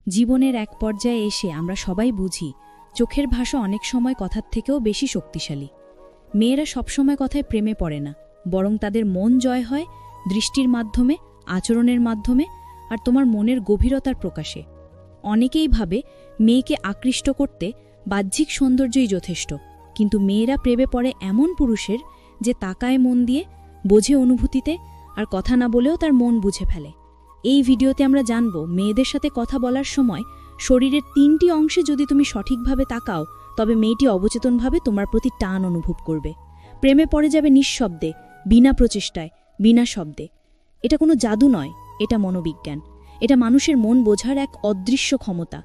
জীবনের এক পর্যায়ে এসে আমরা সবাই বুঝি চোখের ভাষা অনেক সময় কথার থেকেও বেশি শক্তিশালী। মেয়েরা সবসময় কথায় প্রেমে পড়ে না, বরং তাদের মন জয় হয় দৃষ্টির মাধ্যমে, আচরণের মাধ্যমে আর তোমার মনের গভীরতার প্রকাশে। অনেকেই ভাবে মেয়েকে আকৃষ্ট করতে বাহ্যিক সৌন্দর্যই যথেষ্ট, কিন্তু মেয়েরা প্রেমে পড়ে এমন পুরুষের যে তাকায় মন দিয়ে, বোঝে অনুভূতিতে আর কথা না বলেও তার মন বুঝে ফেলে। এই ভিডিওতে আমরা জানব মেয়েদের সাথে কথা বলার সময় শরীরের ৩টি অংশে যদি তুমি সঠিকভাবে তাকাও, তবে মেয়েটি অবচেতনভাবে তোমার প্রতি টান অনুভব করবে, প্রেমে পড়ে যাবে নিঃশব্দে, বিনা প্রচেষ্টায়, বিনা শব্দে। এটা কোনো জাদু নয়, এটা মনোবিজ্ঞান, এটা মানুষের মন বোঝার এক অদৃশ্য ক্ষমতা।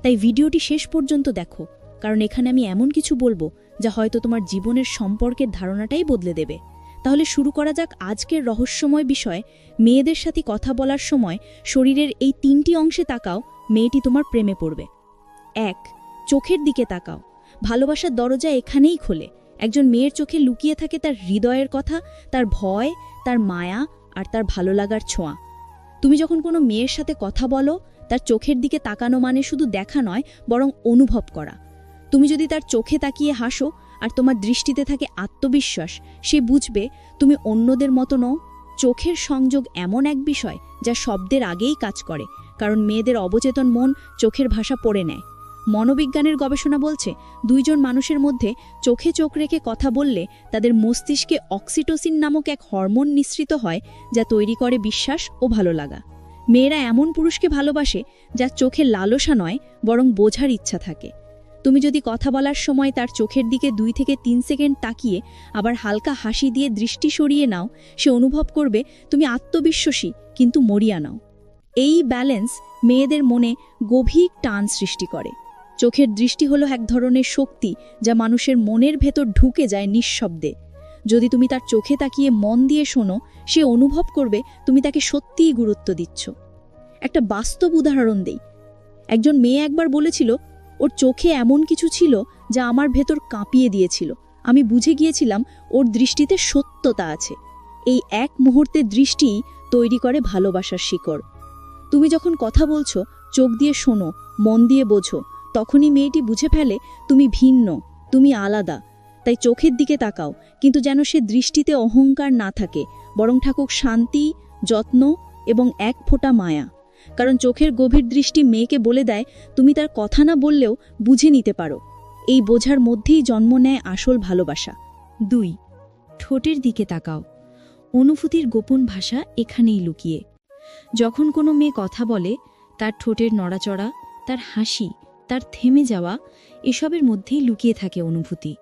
তাই ভিডিওটি শেষ পর্যন্ত দেখো, কারণ এখানে আমি এমন কিছু বলবো যা হয়তো তোমার জীবনের সম্পর্কের ধারণাটাই বদলে দেবে। তাহলে শুরু করা যাক আজকের রহস্যময় বিষয়। মেয়েদের সাথে কথা বলার সময় শরীরের এই ৩টি অংশে তাকাও, মেয়েটি তোমার প্রেমে পড়বে। ১. চোখের দিকে তাকাও। ভালোবাসার দরজা এখানেই খোলে। একজন মেয়ের চোখে লুকিয়ে থাকে তার হৃদয়ের কথা, তার ভয়, তার মায়া আর তার ভালো লাগার ছোঁয়া। তুমি যখন কোনো মেয়ের সাথে কথা বলো, তার চোখের দিকে তাকানো মানে শুধু দেখা নয়, বরং অনুভব করা। তুমি যদি তার চোখে তাকিয়ে হাসো আর তোমার দৃষ্টিতে থাকে আত্মবিশ্বাস, সে বুঝবে তুমি অন্যদের মতো নও। চোখের সংযোগ এমন এক বিষয় যা শব্দের আগেই কাজ করে, কারণ মেয়েদের অবচেতন মন চোখের ভাষা পড়ে নেয়। মনোবিজ্ঞানের গবেষণা বলছে, দুইজন মানুষের মধ্যে চোখে চোখ রেখে কথা বললে তাদের মস্তিষ্কে অক্সিটোসিন নামক এক হরমোন নিঃসৃত হয়, যা তৈরি করে বিশ্বাস ও ভালো লাগা। মেয়েরা এমন পুরুষকে ভালোবাসে যার চোখে লালসা নয়, বরং বোঝার ইচ্ছা থাকে। তুমি যদি কথা বলার সময় তার চোখের দিকে ২ থেকে ৩ সেকেন্ড তাকিয়ে আবার হালকা হাসি দিয়ে দৃষ্টি সরিয়ে নাও, সে অনুভব করবে তুমি আত্মবিশ্বাসী কিন্তু মরিয়া নাও। এই ব্যালেন্স মেয়েদের মনে গভীর টান সৃষ্টি করে। চোখের দৃষ্টি হলো এক ধরনের শক্তি যা মানুষের মনের ভেতর ঢুকে যায় নিঃশব্দে। যদি তুমি তার চোখে তাকিয়ে মন দিয়ে শোনো, সে অনুভব করবে তুমি তাকে সত্যিই গুরুত্ব দিচ্ছ। একটা বাস্তব উদাহরণ দেই। একজন মেয়ে একবার বলেছিল, ওর চোখে এমন কিছু ছিল যা আমার ভেতর কাঁপিয়ে দিয়েছিল। আমি বুঝে গিয়েছিলাম ওর দৃষ্টিতে সত্যতা আছে। এই এক মুহূর্তের দৃষ্টিই তৈরি করে ভালোবাসার শিকড়। তুমি যখন কথা বলছো, চোখ দিয়ে শোনো, মন দিয়ে বোঝো, তখনই মেয়েটি বুঝে ফেলে তুমি ভিন্ন, তুমি আলাদা। তাই চোখের দিকে তাকাও, কিন্তু যেন সে দৃষ্টিতে অহংকার না থাকে, বরং থাকুক শান্তি, যত্ন এবং এক ফোঁটা মায়া। কারণ চোখের গভীর দৃষ্টি মেয়েকে বলে দেয় তুমি তার কথা না বললেও বুঝে নিতে পারো। এই বোঝার মধ্যেই জন্ম নেয় আসল ভালোবাসা। ২. ঠোঁটের দিকে তাকাও। অনুভূতির গোপন ভাষা এখানেই লুকিয়ে। যখন কোনো মেয়ে কথা বলে, তার ঠোঁটের নড়াচড়া, তার হাসি, তার থেমে যাওয়া, এসবের মধ্যেই লুকিয়ে থাকে অনুভূতি।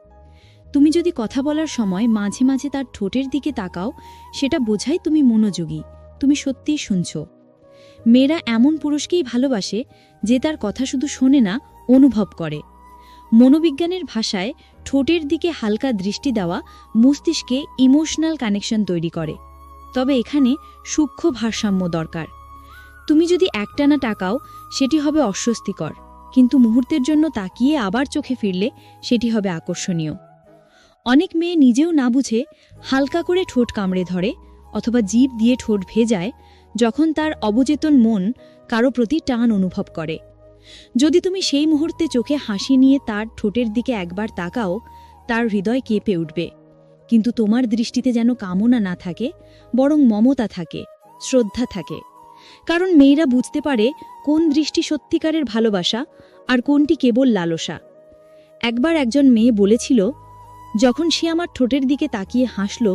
তুমি যদি কথা বলার সময় মাঝে মাঝে তার ঠোঁটের দিকে তাকাও, সেটা বোঝায় তুমি মনোযোগী, তুমি সত্যিই শুনছ। মেয়েরা এমন পুরুষকেই ভালোবাসে যে তার কথা শুধু শোনে না, অনুভব করে। মনোবিজ্ঞানের ভাষায় ঠোঁটের দিকে হালকা দৃষ্টি দেওয়া মস্তিষ্কে ইমোশনাল কানেকশন তৈরি করে। তবে এখানে সূক্ষ্ম ভারসাম্য দরকার। তুমি যদি একটানা তাকাও, সেটি হবে অস্বস্তিকর, কিন্তু মুহূর্তের জন্য তাকিয়ে আবার চোখে ফিরলে সেটি হবে আকর্ষণীয়। অনেক মেয়ে নিজেও না বুঝে হালকা করে ঠোঁট কামড়ে ধরে অথবা জিভ দিয়ে ঠোঁট ভেজায়, যখন তার অবচেতন মন কারো প্রতি টান অনুভব করে। যদি তুমি সেই মুহূর্তে চোখে হাসি নিয়ে তার ঠোঁটের দিকে একবার তাকাও, তার হৃদয় কেঁপে উঠবে। কিন্তু তোমার দৃষ্টিতে যেন কামনা না থাকে, বরং মমতা থাকে, শ্রদ্ধা থাকে। কারণ মেয়েরা বুঝতে পারে কোন দৃষ্টি সত্যিকারের ভালোবাসা আর কোনটি কেবল লালসা। একবার একজন মেয়ে বলেছিল, যখন সে আমার ঠোঁটের দিকে তাকিয়ে হাসল,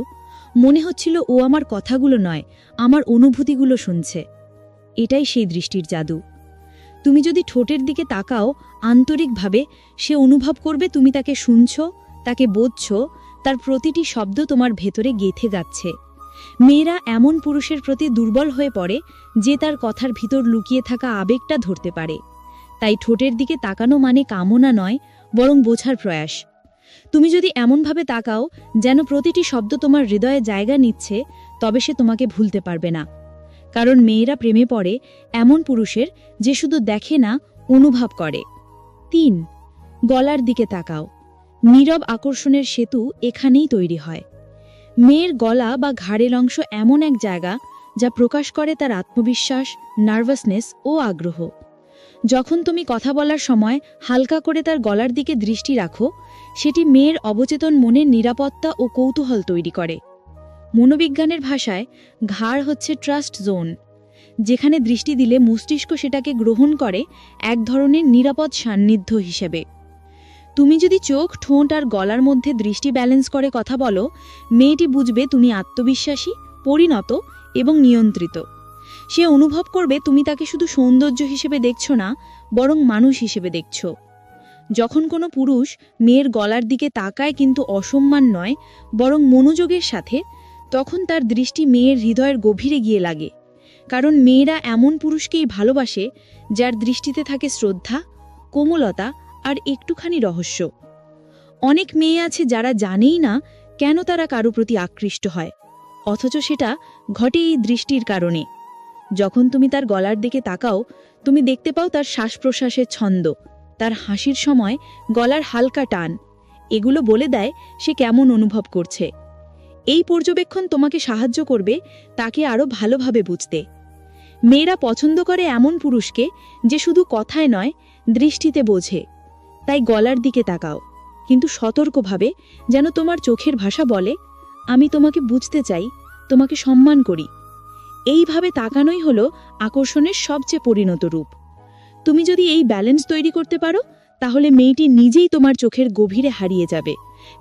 মনে হচ্ছিল ও আমার কথাগুলো নয়, আমার অনুভূতিগুলো শুনছে। এটাই সেই দৃষ্টির জাদু। তুমি যদি ঠোঁটের দিকে তাকাও আন্তরিকভাবে, সে অনুভব করবে তুমি তাকে শুনছ, তাকে বোঝছ, তার প্রতিটি শব্দ তোমার ভেতরে গেঁথে যাচ্ছে। মেয়েরা এমন পুরুষের প্রতি দুর্বল হয়ে পড়ে যে তার কথার ভিতর লুকিয়ে থাকা আবেগটা ধরতে পারে। তাই ঠোঁটের দিকে তাকানো মানে কামনা নয়, বরং বোঝার প্রয়াস। তুমি যদি এমনভাবে তাকাও যেন প্রতিটি শব্দ তোমার হৃদয়ে জায়গা নিচ্ছে, তবে সে তোমাকে ভুলতে পারবে না। কারণ মেয়েরা প্রেমে পড়ে এমন পুরুষের যে শুধু দেখে না, অনুভব করে। ৩. গলার দিকে তাকাও। নীরব আকর্ষণের সেতু এখানেই তৈরি হয়। মেয়ের গলা বা ঘাড়ের অংশ এমন এক জায়গা যা প্রকাশ করে তার আত্মবিশ্বাস, নার্ভাসনেস ও আগ্রহ। যখন তুমি কথা বলার সময় হালকা করে তার গলার দিকে দৃষ্টি রাখো, সেটি মেয়ের অবচেতন মনের নিরাপত্তা ও কৌতূহল তৈরি করে। মনোবিজ্ঞানের ভাষায় ঘাড় হচ্ছে ট্রাস্ট জোন, যেখানে দৃষ্টি দিলে মস্তিষ্ক সেটাকে গ্রহণ করে এক ধরনের নিরাপদ সান্নিধ্য হিসেবে। তুমি যদি চোখ, ঠোঁট আর গলার মধ্যে দৃষ্টি ব্যালেন্স করে কথা বলো, মেয়েটি বুঝবে তুমি আত্মবিশ্বাসী, পরিণত এবং নিয়ন্ত্রিত। সে অনুভব করবে তুমি তাকে শুধু সৌন্দর্য হিসেবে দেখছো না, বরং মানুষ হিসেবে দেখছো। যখন কোনো পুরুষ মেয়ের গলার দিকে তাকায় কিন্তু অসম্মান নয়, বরং মনোযোগের সাথে, তখন তার দৃষ্টি মেয়ের হৃদয়ের গভীরে গিয়ে লাগে। কারণ মেয়েরা এমন পুরুষকেই ভালোবাসে যার দৃষ্টিতে থাকে শ্রদ্ধা, কোমলতা আর একটুখানি রহস্য। অনেক মেয়ে আছে যারা জানেই না কেন তারা কারো প্রতি আকৃষ্ট হয়, অথচ সেটা ঘটে এই দৃষ্টির কারণে। যখন তুমি তার গলার দিকে তাকাও, তুমি দেখতে পাও তার শ্বাস প্রশ্বাসের ছন্দ, তার হাসির সময় গলার হালকা টান। এগুলো বলে দেয় সে কেমন অনুভব করছে। এই পর্যবেক্ষণ তোমাকে সাহায্য করবে তাকে আরও ভালোভাবে বুঝতে। মেয়েরা পছন্দ করে এমন পুরুষকে যে শুধু কথায় নয়, দৃষ্টিতে বোঝে। তাই গলার দিকে তাকাও, কিন্তু সতর্কভাবে, যেন তোমার চোখের ভাষা বলে, আমি তোমাকে বুঝতে চাই, তোমাকে সম্মান করি। এইভাবে তাকানোই হলো আকর্ষণের সবচেয়ে পরিণত রূপ। তুমি যদি এই ব্যালেন্স তৈরি করতে পারো, তাহলে মেয়েটি নিজেই তোমার চোখের গভীরে হারিয়ে যাবে।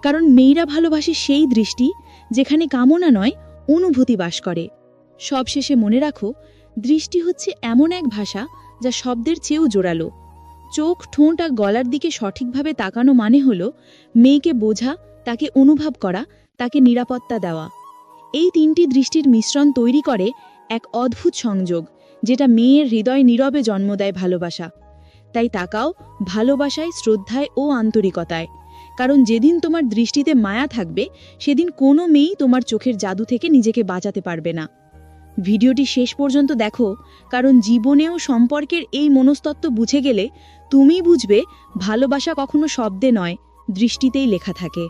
কারণ মেয়েরা ভালোবাসে সেই দৃষ্টি যেখানে কামনা নয়, অনুভূতি বাস করে। সবশেষে মনে রাখো, দৃষ্টি হচ্ছে এমন এক ভাষা যা শব্দের চেয়েও জোরালো। চোখ, ঠোঁট আর গলার দিকে সঠিকভাবে তাকানো মানে হলো মেয়েকে বোঝা, তাকে অনুভব করা, তাকে নিরাপত্তা দেওয়া। এই তিনটি দৃষ্টির মিশ্রণ তৈরি করে এক অদ্ভুত সংযোগ, যেটা মেয়ের হৃদয় নীরবে জন্ম দেয় ভালোবাসা। তাই তাকাও ভালোবাসায়, শ্রদ্ধায় ও আন্তরিকতায়। কারণ যেদিন তোমার দৃষ্টিতে মায়া থাকবে, সেদিন কোনো মেয়েই তোমার চোখের জাদু থেকে নিজেকে বাঁচাতে পারবে না। ভিডিওটি শেষ পর্যন্ত দেখো, কারণ জীবনেও সম্পর্কের এই মনস্তত্ত্ব বুঝে গেলে তুমি বুঝবে ভালোবাসা কখনো শব্দে নয়, দৃষ্টিতেই লেখা থাকে।